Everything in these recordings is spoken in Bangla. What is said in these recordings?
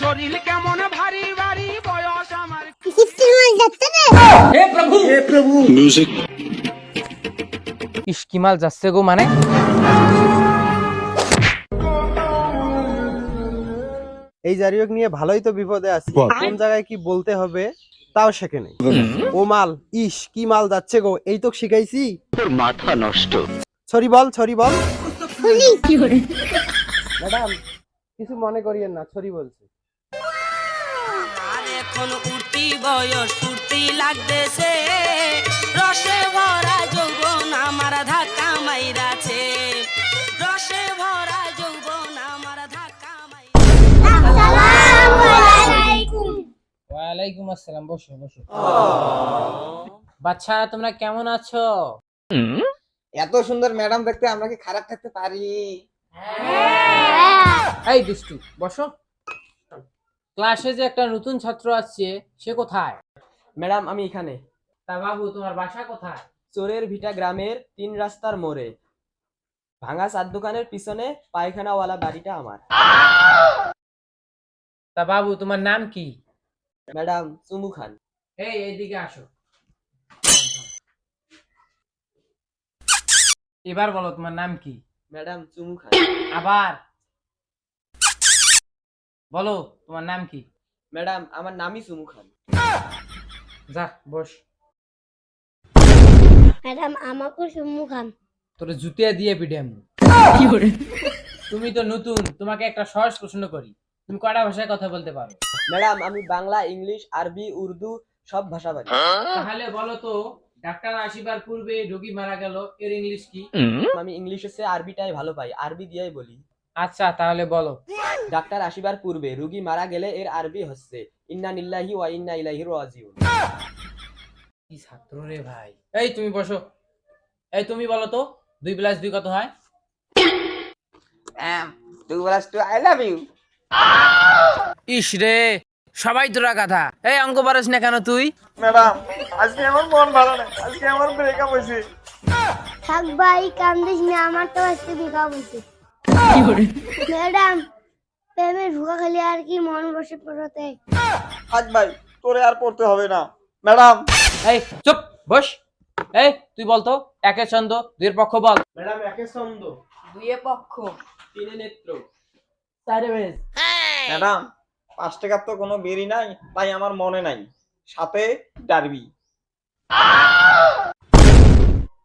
শরীর কেমন ভারী ভারী বয়স আমার হে প্রভু म्यूजिक ইস্কিমাল যাচ্ছে গো মানে এই জারিওক নিয়ে ভালোই তো বিপদে আছি কোন জায়গায় কি বলতে হবে তাও শেখে নেই ও মাল ইস কি মাল যাচ্ছে গো এই তো শিখাইছি তোর মাথা নষ্ট সরি বল ম্যাডাম কিছু মনে করিয়েন না সরি বলছি আর এখন উঠতি বয়স ফুর্তি লাগতেছে রসে ভরা যৌবন আমার ধাক্কা মাইরাছে রসে ভরা যৌবন আমার ধাক্কা ওয়ালাইকুম আসসালাম বসো বাচ্চা তোমরা কেমন আছো এত সুন্দর ম্যাডাম দেখতে আমরা কি খারাপ থাকতে পারি? এই দুষ্টু বসো ক্লাসে যে একটা নতুন ছাত্র আসছে সে কোথায় ম্যাডাম আমি এখানে তা বাবু তোমার বাসা কোথায় চোরের ভিটা গ্রামের 3 রাস্তার মোড়ে ভাঙা চার দোকানের পিছনে পায়খানাওয়ালা বাড়িটা আমার। তা বাবু তোমার নাম কি ম্যাডাম চুমু খান। এইদিকে আসো এবার বলো তোমার নাম কি ম্যাডাম চুমু খান। আবার বলো তোমার নাম কি ম্যাডাম আমার নামই চুমু খান। যা বস ম্যাডাম আমাকে চুমু খান তোর জুতিয়া দিয়ে পিডাম তুমি তো নতুন তোমাকে একটা সহজ প্রশ্ন করি তুমি কয়টা ভাষায় কথা বলতে পারো ম্যাডাম আমি বাংলা ইংলিশ আরবি উর্দু সব ভাষা পারি। তাহলে বলো তো ডাক্তার আসিবার পূর্বে রোগী মারা গেল এর ইংলিশ কি আমি ইংলিশের চেয়ে আরবিটাই ভালো পাই, আরবি দিয়েই বলি। আচ্ছা তাহলে বলো ডাক্তার আসিবার পূর্বে রোগী মারা গেলে এর আরবি হচ্ছে ইন্না লিল্লাহি ওয়া ইন্না ইলাইহি রাজিউন। কি ছাত্র রে ভাই এই তুমি বসো এই তুমি বলো তো 2+2 কত হয় 2+2 আই লাভ ইউ। ইস রে সবাই তোরা গাধা এই অঙ্ক পারিস না কেন তুই ম্যাডাম আজকে আমার মন ভালো না, আজকে আমার ব্রেকআপ হয়েছে। থাক ভাই কান্দিস না আমার তো আজকে দেখা হয়েছে ম্যাডাম প্রেমে ঢুকা খালি আর কি মন বসে পড়তে থাক ভাই তোরে আর পড়তে হবে না। ম্যাডাম এই চুপ বস এই তুই বলতো একের ছন্দ দুইয়ের পক্ষ বল ম্যাডাম একে ছন্দ, দুয়ে পক্ষ তিনে নেত্র, চারে বেশ ম্যাডাম 5 টাকার তো কোনো বেরি নাই তাই আমার মনে নাই, সাথে ডারবি।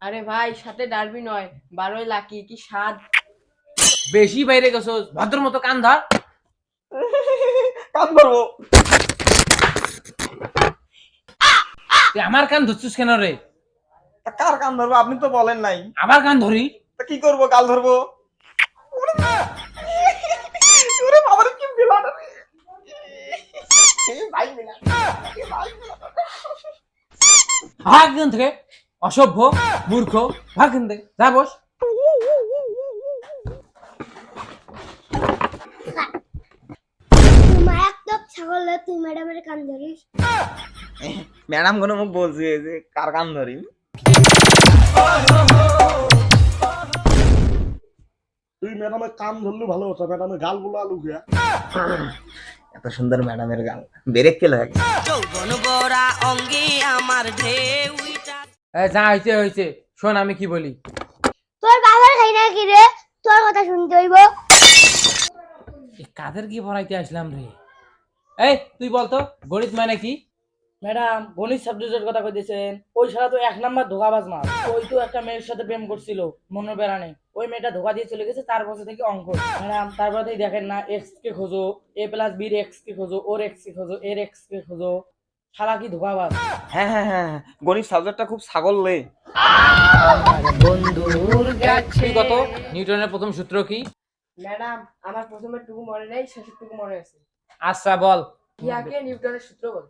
আরে ভাই সাথে ডারবি নয় 12 লাকি কি স্বাদ বেশি বাইরে গেছস ভদ্র মতো কান ধর কান ধরবো। তুই আমার কান ধরছিস কেন রে তা কার কান ধরবো আপনি তো বলেন নাই। আবার কান ধরি তা কি করবো গাল ধরবো? ওরে বাবারে কি বিলাটা রে। ভাই বিলাটা ভাগ এখান থেকে অসভ্য মূর্খ ভাগ এখান থেকে যা বস তোমার একটা ছাগল তুই ম্যাডামের কান ধরিস ম্যাডাম কোনো মুখ বলছে যে কার কান ধরি। তুই ম্যাডামের কান ধরলে ভালো হতো, ম্যাডামের গাল গুলো আলু গিয়া। এত সুন্দর ম্যাডামের গাল বেরেক কে লাগে। যৌবন বরা অঙ্গে আমার ঢেউ উইটা এই যা হইছে শোন আমি কি বলি তোর বাবার খাই না কি রে তোর কথা শুনতে হইব এই কাদের কি পড়াইতে আসলাম রে এই তুই বলতো গণিত মানে কি ম্যাডাম গণিত সাবজেক্টের কথা কইতেছেন ওই শালা তো 1 নাম্বার ধোকাবাজ মাল ওই তো একটা মেয়ের সাথে প্রেম করছিল মনোবেরানে ওই মেয়েটা ধোকা দিয়ে চলে গেছে তার বসে থেকে অঙ্ক ম্যাডাম তারপরেই দেখেন না এক্স কে খোঁজো a+b এর এক্স কে খোঁজো ওর এক্স কে খোঁজো এর এক্স কে খোঁজো শালা কি ধোকাবাজ হ্যাঁ হ্যাঁ হ্যাঁ গণিত সাবজেক্টটা খুব ছাগল লে। তুই কত নিউটনের প্রথম সূত্র কি ম্যাডাম আমার প্রথমে টুকু মনে নেই শেষের টুকু মনে আছে আচ্ছা বল ইয়াকে নিউটনের সূত্র বল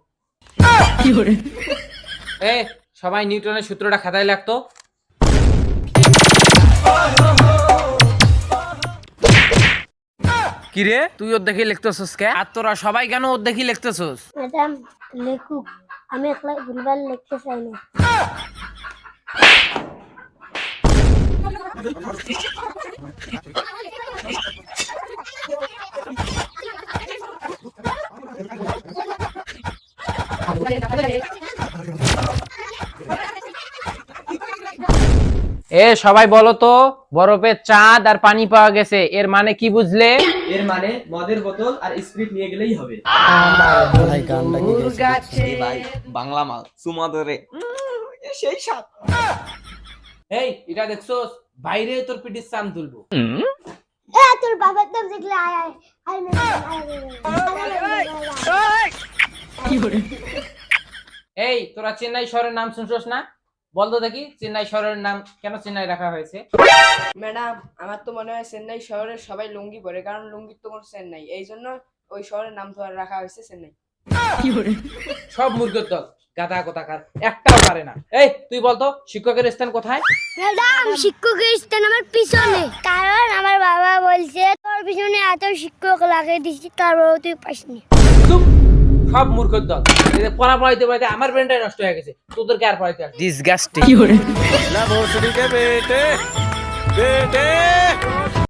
এ সবাই নিউটনের সূত্রটা খাতায় লাগতো কি রে তুই ওর দেখে লিখতেছস কে আর তোরা সবাই কেন ওর দেখে লিখতেছস ম্যাডাম লেখুক আমি একলাই ভুলভাল লিখতে চাই না এ সবাই বলো তো, বরফে চাঁদ আর পানি পাওয়া গেছে, এর মানে কি বুঝলে? এর মানে মদের বোতল আর স্পিরিট নিয়ে গেলেই হবে। ভাই বাংলা মাল সুমা ধরে সেই সাত। এই এটা দেখছোস, বাইরে তোর পিটির চাম তুলবো। এ তোর বাবার নাম দেখলে আয় আয় আয় এই তোরা চেন্নাই শহরের নাম শুনছস না? বলতো দেখি চেন্নাই শহরের নাম কেন চেন্নাই রাখা হয়েছে? ম্যাডাম আমার তো মনে হয় চেন্নাই শহরের সবাই লুঙ্গি পরে, কারণ লুঙ্গির তো কোনো চেন্নাই, এই জন্য ওই শহরের নাম তো রাখা হয়েছে চেন্নাই। সব মূর্খের দল, গাধা কোথাকার, একটাও পারে না। এই তুই বলতো শিক্ষকের স্থান কোথায়? ম্যাডাম শিক্ষকের স্থান আমার পিছনে, কারণ আমার বাবা বলছে তোর পিছনে এত শিক্ষক লাগিয়ে দিচ্ছি তারপরেও তুই পাসনি। চুপ, সব মূর্খের দল। এদের পড়া পড়াইতে পড়াইতে আমার ব্রেনটাই নষ্ট হয়ে গেছে, তোদেরকে আর পড়াইতে আসবে? ডিসগাস্টিং।